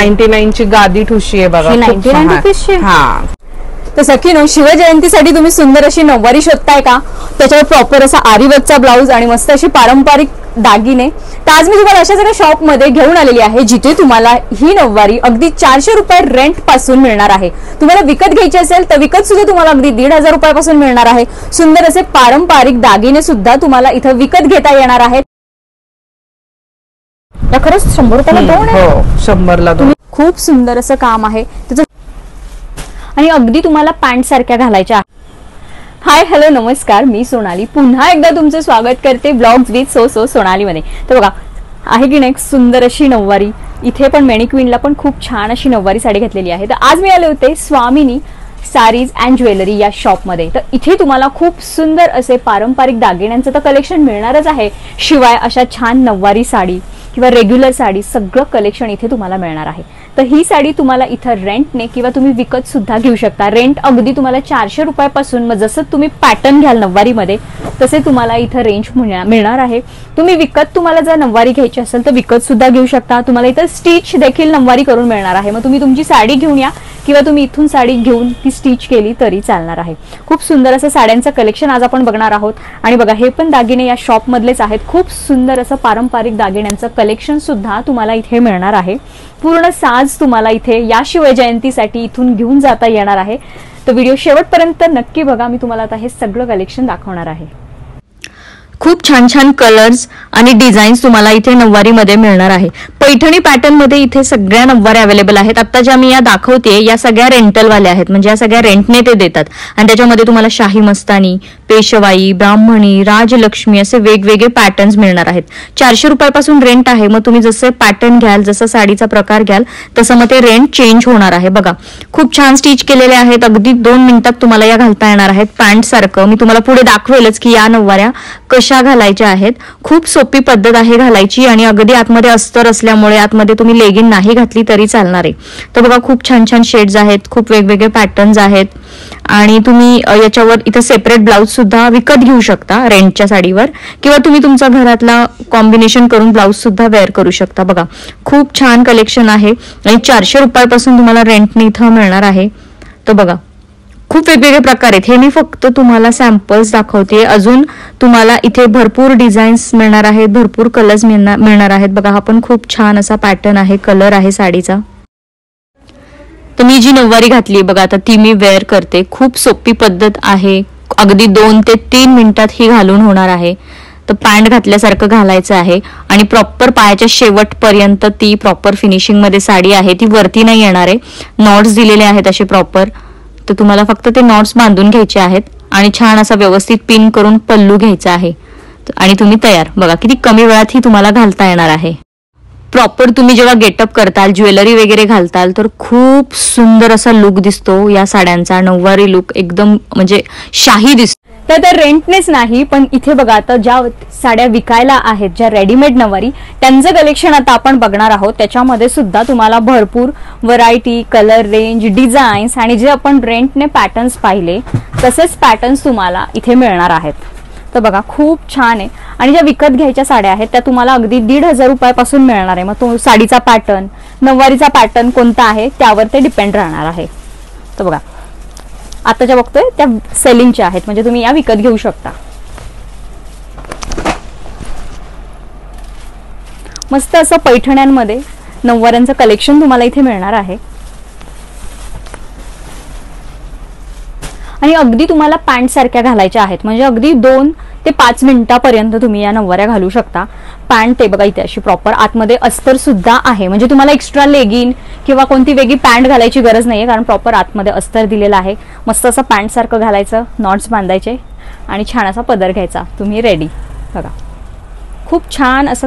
99 ची गादी ठुशी आहे बघा. 99 रुपीजची. हा. तर सखीनो, शिवजयंतीसाठी तुम्ही सुंदर अशी नऊवारी शोधताय का? त्याच्यावर प्रॉपर असा आरीवर्कचा ब्लाऊज आणि मस्त अशी पारंपरिक दागिने, तर आज मी तुम्हाला अशा सगळ्या शॉप मध्ये घेऊन आलेली आहे जिथे तुम्हाला ही नऊवारी अगदी 400 रुपये रेंट पासून मिळणार आहे. तुम्हाला विकत घ्यायची असेल तर विकत सुद्धा तुम्हाला अगदी 1500 रुपयापासून मिळणार आहे. सुंदर असे पारंपरिक दागिने सुद्धा तुम्हाला इथं विकत घेता येणार आहेत. खरंच 100 रुपयाला दोन आहे. हो, 100 ला दोन. खूप सुंदर असं काम आहे त्याचं आणि अगदी तुम्हाला पॅन्ट सारख्या घालायच्या. हाय, हॅलो, नमस्कार, मी सोनाली पुन्हा एकदा तुमचं स्वागत करते ब्लॉग्स विथ सो सोनाली मध्ये. तर बघा, आहे की नाही सुंदर अशी नऊवारी. इथे पण मॅनिक्विनला पण खूप छान अशी नऊवारी साडी घेतलेली आहे. तर आज मी आले होते स्वामिनी सारीज अँड ज्वेलरी या शॉपमध्ये. तर इथे तुम्हाला खूप सुंदर असे पारंपरिक दागिन्यांचं तर कलेक्शन मिळणारच आहे, शिवाय अशा छान नऊवारी साडी किंवा रेग्युलर साडी सगळं कलेक्शन इथे तुम्हाला मिळणार आहे. तर ही साडी तुम्हाला इथं रेंटने किंवा तुम्ही विकत सुद्धा घेऊ शकता. रेंट अगदी तुम्हाला 400 रुपयापासून, मग जसं तुम्ही पॅटर्न घ्याल नऊवारीमध्ये तसे तुम्हाला इथं रेंज मिळणार आहे. तुम्ही विकत, तुम्हाला जर नऊवारी घ्यायची असेल तर विकत सुद्धा घेऊ शकता. तुम्हाला इथं स्टिच देखील नऊवारी करून मिळणार आहे. मग तुम्ही तुमची साडी घेऊन या किंवा तुम्ही इथून साडी घेऊन ती स्टिच केली तरी चालणार आहे. खूप सुंदर असं साड्यांचं कलेक्शन आज आपण बघणार आहोत. आणि बघा, हे पण दागिने या शॉप मधलेच आहेत. खूप सुंदर असं पारंपरिक दागिन्यांचं कलेक्शन सुद्धा तुम्हाला इथे मिळणार आहे. पूर्ण साज तुम्हाला इथे या शिवजयंतीसाठी इथून घेऊन जाता येणार आहे. तर व्हिडिओ शेवटपर्यंत नक्की बघा. मी तुम्हाला आता हे सगळं कलेक्शन दाखवणार आहे. खूप छान छान कलर्स आणि डिझाईन्स तुम्हाला इथे नऊवारीमध्ये मिळणार आहे. पैठणी पॅटर्न मध्ये इथे सगळ्या नऊवारी अवेलेबल आहेत. आता ज्या मी या दाखवते या सगळ्या रेंटलवाल्या आहेत, म्हणजे या सगळ्या रेंटने ते देतात. आणि त्याच्यामध्ये तुम्हाला शाही मस्तानी, पेशवाई, ब्राह्मणी, राजलक्ष्मी असे वेगवेगळे पॅटर्न्स मिळणार आहेत. 400 रुपयापासून रेंट आहे. मग तुम्ही जसे पॅटर्न घ्याल, जसा साडीचा प्रकार घ्याल तसं मग ते रेंट चेंज होणार आहे. बघा, खूप छान स्टिच केलेले आहेत. अगदी 2 मिनिटात तुम्हाला या घालता येणार आहेत. पॅन्ट सारखं मी तुम्हाला पुढे दाखवेलच की या नऊवाऱ्या कशा घालायच्या आहेत. खूप सोपी पद्धत आहे घालायची आणि अगदी आतमध्ये अस्तर असल्यामुळे आतमध्ये तुम्ही लेगिन नाही घातली तरी चालणार आहे. तर बघा, खूप छान छान शेड्स आहेत, खूप वेगवेगळे पॅटर्न्स आहेत. आणि तुम्ही याच्यावर इथं सेपरेट ब्लाऊज सुद्धा विकत घेऊ शकता रेंटच्या साडीवर, किंवा तुम्ही तुमचा घरातला कॉम्बिनेशन करून ब्लाऊज सुद्धा वेअर करू शकता. बघा, खूप छान कलेक्शन आहे आणि 400 रुपयापासून तुम्हाला रेंटने इथं मिळणार आहे. तर बघा, खूप वेगवेगळे प्रकार आहेत. हे मी फक्त तुम्हाला सॅम्पल्स दाखवते. अजून तुम्हाला इथे भरपूर डिझाईन्स मिळणार आहेत, भरपूर कलर्स मिळणार आहेत. बघा, हा पण खूप छान असा पॅटर्न आहे, कलर आहे साडीचा. तर मी जी नऊवारी घातली बघा, आता ती मी वेअर करते. खूप सोपी पद्धत आहे. अगदी 2 ते 3 मिनिटात ही घालून होणार आहे. तर पॅन्ट घातल्यासारखं घालायचं आहे आणि प्रॉपर पायाच्या शेवटपर्यंत ती प्रॉपर फिनिशिंग मध्ये साडी आहे. ती वरती नाही येणार आहे. नॉट्स दिलेले आहेत असे प्रॉपर. तर तुम्हाला फक्त ते नॉट्स बांधून घ्यायचे आहेत आणि छान असा व्यवस्थित पिन करून पल्लू घ्यायचा आहे आणि तुम्ही तयार. बघा, किती कमी वेळात ही तुम्हाला घालता येणार आहे. प्रॉपर तुम्ही जेव्हा गेटअप करताल, ज्वेलरी वगैरे घालताल तर खूप सुंदर असा लुक दिसतो या साड्यांचा. नऊवारी लुक एकदम म्हणजे शाही दिसतो. तर रेंटनेच नाही, पण इथे बघा, आता ज्या साड्या विकायला आहेत, ज्या रेडीमेड नऊवारी, त्यांचं कलेक्शन आता आपण बघणार आहोत. त्याच्यामध्ये सुद्धा तुम्हाला भरपूर व्हरायटी, कलर रेंज, डिझाईन्स आणि जे आपण रेंटने पॅटर्न्स पाहिले तसेच पॅटर्न्स तुम्हाला इथे मिळणार आहेत. तर बघा, खूप छान आहे. आणि ज्या विकत घ्यायच्या साड्या आहेत त्या तुम्हाला अगदी 1500 रुपयापासून मिळणार आहे. मग तो साडीचा पॅटर्न, नऊवारीचा पॅटर्न कोणता आहे त्यावर ते डिपेंड राहणार आहे. तर बघा, आता ज्या बघतोय त्या सेलिंगच्या आहेत, म्हणजे तुम्ही या विकत घेऊ शकता. मस्त असं पैठण्यांमध्ये नऊवाऱ्यांचं कलेक्शन तुम्हाला इथे मिळणार आहे. आणि अगदी तुम्हाला पॅन्ट सारख्या घालायच्या आहेत, म्हणजे अगदी 2 ते 5 मिनिटापर्यंत तुम्ही या नऊवाऱ्या घालू शकता. पॅन्ट ते बघा इथे अशी प्रॉपर आतमध्ये अस्तर सुद्धा आहे, म्हणजे तुम्हाला एक्स्ट्रा लेगिन किंवा कोणती वेगळी पॅन्ट घालायची गरज नाहीये, कारण प्रॉपर आतमध्ये अस्तर दिलेला आहे. मस्त असं पॅन्ट सारखं घालायचं, नॉट्स बांधायचे आणि छान असा पदर घ्यायचा, तुम्ही रेडी. बघा, खूप छान असं